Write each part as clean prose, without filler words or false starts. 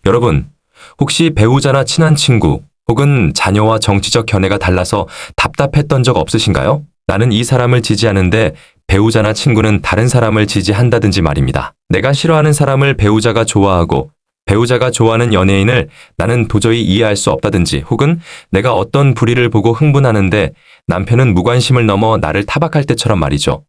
여러분, 혹시 배우자나 친한 친구 혹은 자녀와 정치적 견해가 달라서 답답했던 적 없으신가요? 나는 이 사람을 지지하는데 배우자나 친구는 다른 사람을 지지한다든지 말입니다. 내가 싫어하는 사람을 배우자가 좋아하고 배우자가 좋아하는 연예인을 나는 도저히 이해할 수 없다든지 혹은 내가 어떤 불의를 보고 흥분하는데 남편은 무관심을 넘어 나를 타박할 때처럼 말이죠.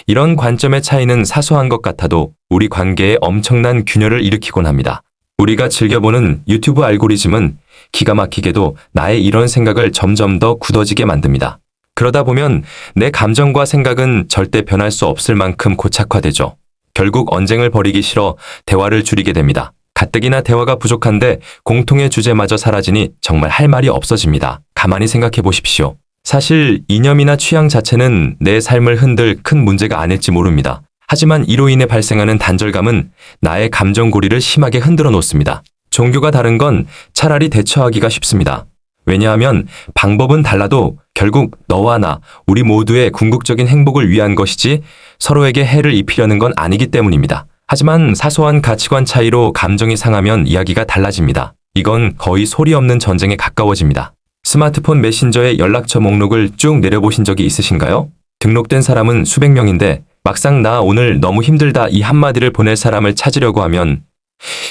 이런 관점의 차이는 사소한 것 같아도 우리 관계에 엄청난 균열을 일으키곤 합니다. 우리가 즐겨보는 유튜브 알고리즘은 기가 막히게도 나의 이런 생각을 점점 더 굳어지게 만듭니다. 그러다 보면 내 감정과 생각은 절대 변할 수 없을 만큼 고착화되죠. 결국 언쟁을 벌이기 싫어 대화를 줄이게 됩니다. 가뜩이나 대화가 부족한데 공통의 주제마저 사라지니 정말 할 말이 없어집니다. 가만히 생각해 보십시오. 사실 이념이나 취향 자체는 내 삶을 흔들 큰 문제가 아닐지 모릅니다. 하지만 이로 인해 발생하는 단절감은 나의 감정고리를 심하게 흔들어 놓습니다. 종교가 다른 건 차라리 대처하기가 쉽습니다. 왜냐하면 방법은 달라도 결국 너와 나, 우리 모두의 궁극적인 행복을 위한 것이지 서로에게 해를 입히려는 건 아니기 때문입니다. 하지만 사소한 가치관 차이로 감정이 상하면 이야기가 달라집니다. 이건 거의 소리 없는 전쟁에 가까워집니다. 스마트폰 메신저의 연락처 목록을 쭉 내려보신 적이 있으신가요? 등록된 사람은 수백 명인데 막상 나 오늘 너무 힘들다 이 한마디를 보낼 사람을 찾으려고 하면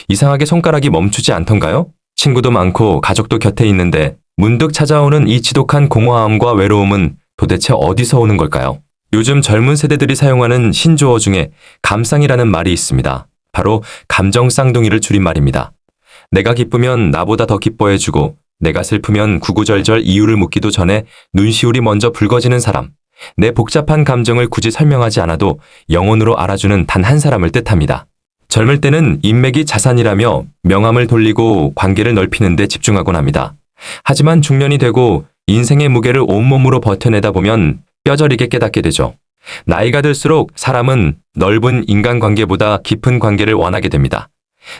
이상하게 손가락이 멈추지 않던가요? 친구도 많고 가족도 곁에 있는데 문득 찾아오는 이 지독한 공허함과 외로움은 도대체 어디서 오는 걸까요? 요즘 젊은 세대들이 사용하는 신조어 중에 감쌍이라는 말이 있습니다. 바로 감정 쌍둥이를 줄인 말입니다. 내가 기쁘면 나보다 더 기뻐해주고 내가 슬프면 구구절절 이유를 묻기도 전에 눈시울이 먼저 붉어지는 사람. 내 복잡한 감정을 굳이 설명하지 않아도 영혼으로 알아주는 단 한 사람을 뜻합니다. 젊을 때는 인맥이 자산이라며 명함을 돌리고 관계를 넓히는 데 집중하곤 합니다. 하지만 중년이 되고 인생의 무게를 온몸으로 버텨내다 보면 뼈저리게 깨닫게 되죠. 나이가 들수록 사람은 넓은 인간관계보다 깊은 관계를 원하게 됩니다.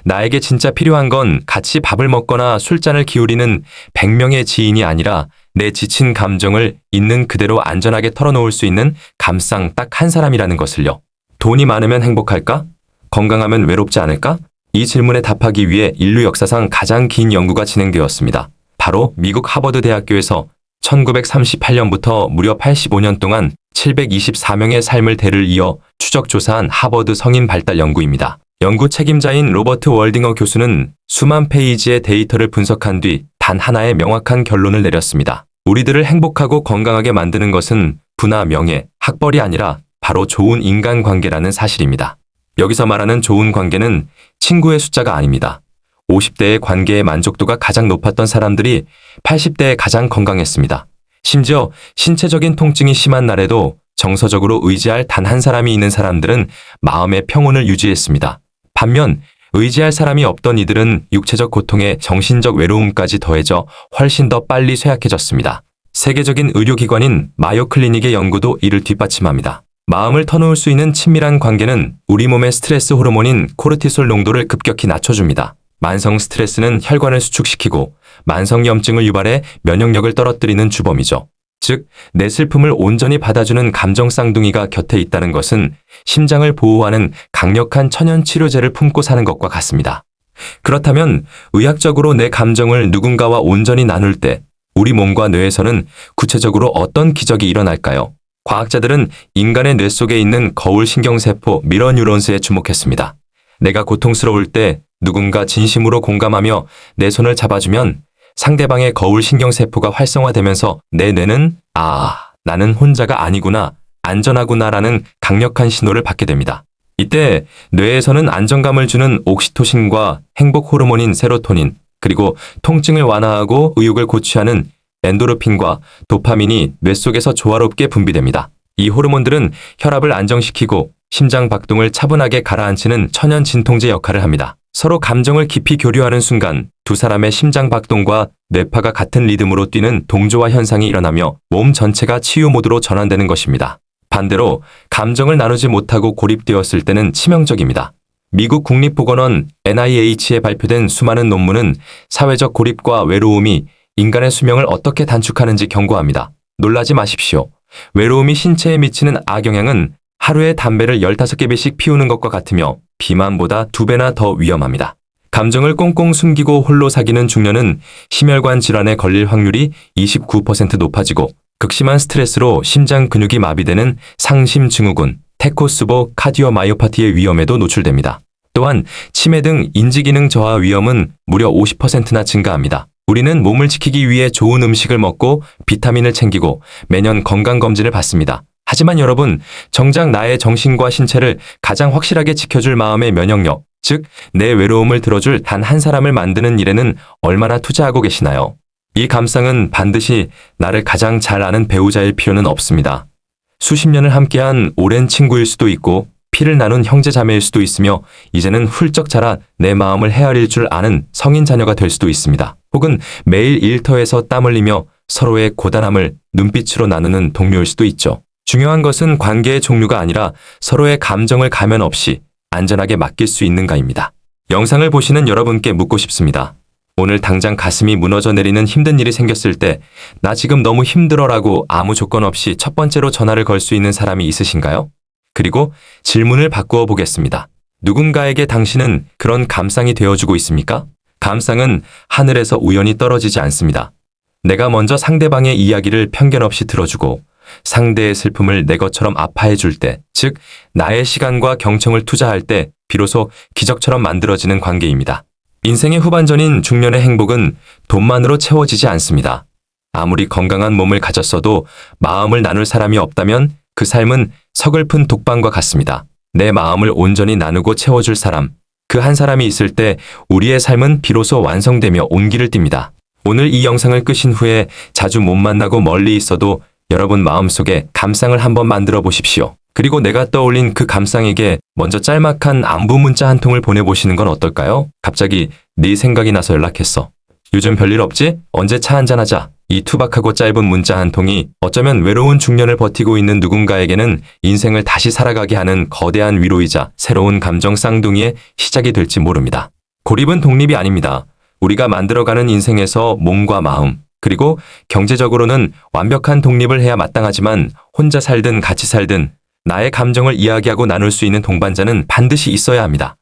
나에게 진짜 필요한 건 같이 밥을 먹거나 술잔을 기울이는 100명의 지인이 아니라 내 지친 감정을 있는 그대로 안전하게 털어놓을 수 있는 감상 딱 한 사람이라는 것을요. 돈이 많으면 행복할까? 건강하면 외롭지 않을까? 이 질문에 답하기 위해 인류 역사상 가장 긴 연구가 진행되었습니다. 바로 미국 하버드 대학교에서 1938년부터 무려 85년 동안 724명의 삶을 대를 이어 추적 조사한 하버드 성인 발달 연구입니다. 연구 책임자인 로버트 월딩어 교수는 수만 페이지의 데이터를 분석한 뒤 단 하나의 명확한 결론을 내렸습니다. 우리들을 행복하고 건강하게 만드는 것은 부나 명예, 학벌이 아니라 바로 좋은 인간관계라는 사실입니다. 여기서 말하는 좋은 관계는 친구의 숫자가 아닙니다. 50대의 관계의 만족도가 가장 높았던 사람들이 80대에 가장 건강했습니다. 심지어 신체적인 통증이 심한 날에도 정서적으로 의지할 단 한 사람이 있는 사람들은 마음의 평온을 유지했습니다. 반면 의지할 사람이 없던 이들은 육체적 고통에 정신적 외로움까지 더해져 훨씬 더 빨리 쇠약해졌습니다. 세계적인 의료기관인 마요 클리닉의 연구도 이를 뒷받침합니다. 마음을 터놓을 수 있는 친밀한 관계는 우리 몸의 스트레스 호르몬인 코르티솔 농도를 급격히 낮춰줍니다. 만성 스트레스는 혈관을 수축시키고 만성염증을 유발해 면역력을 떨어뜨리는 주범이죠. 즉, 내 슬픔을 온전히 받아주는 감정 쌍둥이가 곁에 있다는 것은 심장을 보호하는 강력한 천연 치료제를 품고 사는 것과 같습니다. 그렇다면 의학적으로 내 감정을 누군가와 온전히 나눌 때 우리 몸과 뇌에서는 구체적으로 어떤 기적이 일어날까요? 과학자들은 인간의 뇌 속에 있는 거울 신경세포 미러 뉴런스에 주목했습니다. 내가 고통스러울 때 누군가 진심으로 공감하며 내 손을 잡아주면 상대방의 거울 신경세포가 활성화되면서 내 뇌는 나는 혼자가 아니구나, 안전하구나라는 강력한 신호를 받게 됩니다. 이때 뇌에서는 안정감을 주는 옥시토신과 행복 호르몬인 세로토닌, 그리고 통증을 완화하고 의욕을 고취하는 엔도르핀과 도파민이 뇌 속에서 조화롭게 분비됩니다. 이 호르몬들은 혈압을 안정시키고 심장 박동을 차분하게 가라앉히는 천연 진통제 역할을 합니다. 서로 감정을 깊이 교류하는 순간 두 사람의 심장 박동과 뇌파가 같은 리듬으로 뛰는 동조화 현상이 일어나며 몸 전체가 치유 모드로 전환되는 것입니다. 반대로 감정을 나누지 못하고 고립되었을 때는 치명적입니다. 미국 국립보건원 NIH에 발표된 수많은 논문은 사회적 고립과 외로움이 인간의 수명을 어떻게 단축하는지 경고합니다. 놀라지 마십시오. 외로움이 신체에 미치는 악영향은 하루에 담배를 15개비씩 피우는 것과 같으며 비만보다 2배나 더 위험합니다. 감정을 꽁꽁 숨기고 홀로 사귀는 중년은 심혈관 질환에 걸릴 확률이 29% 높아지고 극심한 스트레스로 심장 근육이 마비되는 상심 증후군, 테코스보 카디오마이오파티의 위험에도 노출됩니다. 또한 치매 등 인지기능 저하 위험은 무려 50%나 증가합니다. 우리는 몸을 지키기 위해 좋은 음식을 먹고 비타민을 챙기고 매년 건강검진을 받습니다. 하지만 여러분, 정작 나의 정신과 신체를 가장 확실하게 지켜줄 마음의 면역력, 즉 내 외로움을 들어줄 단 한 사람을 만드는 일에는 얼마나 투자하고 계시나요? 이 감상은 반드시 나를 가장 잘 아는 배우자일 필요는 없습니다. 수십 년을 함께한 오랜 친구일 수도 있고 피를 나눈 형제자매일 수도 있으며 이제는 훌쩍 자라 내 마음을 헤아릴 줄 아는 성인 자녀가 될 수도 있습니다. 혹은 매일 일터에서 땀 흘리며 서로의 고단함을 눈빛으로 나누는 동료일 수도 있죠. 중요한 것은 관계의 종류가 아니라 서로의 감정을 가면 없이 안전하게 맡길 수 있는가입니다. 영상을 보시는 여러분께 묻고 싶습니다. 오늘 당장 가슴이 무너져 내리는 힘든 일이 생겼을 때 나 지금 너무 힘들어라고 아무 조건 없이 첫 번째로 전화를 걸 수 있는 사람이 있으신가요? 그리고 질문을 바꾸어 보겠습니다. 누군가에게 당신은 그런 감상이 되어주고 있습니까? 감상은 하늘에서 우연히 떨어지지 않습니다. 내가 먼저 상대방의 이야기를 편견 없이 들어주고 상대의 슬픔을 내 것처럼 아파해 줄 때, 즉 나의 시간과 경청을 투자할 때 비로소 기적처럼 만들어지는 관계입니다. 인생의 후반전인 중년의 행복은 돈만으로 채워지지 않습니다. 아무리 건강한 몸을 가졌어도 마음을 나눌 사람이 없다면 그 삶은 서글픈 독방과 같습니다. 내 마음을 온전히 나누고 채워줄 사람, 그 한 사람이 있을 때 우리의 삶은 비로소 완성되며 온기를 띱니다. 오늘 이 영상을 끄신 후에 자주 못 만나고 멀리 있어도 여러분 마음속에 감상을 한번 만들어 보십시오. 그리고 내가 떠올린 그 감상에게 먼저 짤막한 안부 문자 한 통을 보내보시는 건 어떨까요? 갑자기 네 생각이 나서 연락했어. 요즘 별일 없지? 언제 차 한잔하자. 이 투박하고 짧은 문자 한 통이 어쩌면 외로운 중년을 버티고 있는 누군가에게는 인생을 다시 살아가게 하는 거대한 위로이자 새로운 감정 쌍둥이의 시작이 될지 모릅니다. 고립은 독립이 아닙니다. 우리가 만들어가는 인생에서 몸과 마음, 그리고 경제적으로는 완벽한 독립을 해야 마땅하지만 혼자 살든 같이 살든 나의 감정을 이야기하고 나눌 수 있는 동반자는 반드시 있어야 합니다.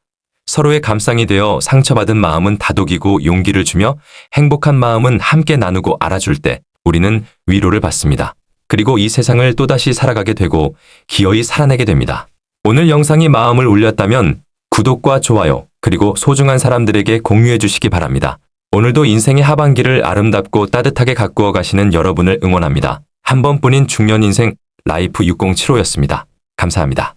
서로의 감상이 되어 상처받은 마음은 다독이고 용기를 주며 행복한 마음은 함께 나누고 알아줄 때 우리는 위로를 받습니다. 그리고 이 세상을 또다시 살아가게 되고 기어이 살아내게 됩니다. 오늘 영상이 마음을 울렸다면 구독과 좋아요, 그리고 소중한 사람들에게 공유해 주시기 바랍니다. 오늘도 인생의 하반기를 아름답고 따뜻하게 가꾸어 가시는 여러분을 응원합니다. 한 번뿐인 중년 인생 라이프 6075였습니다. 감사합니다.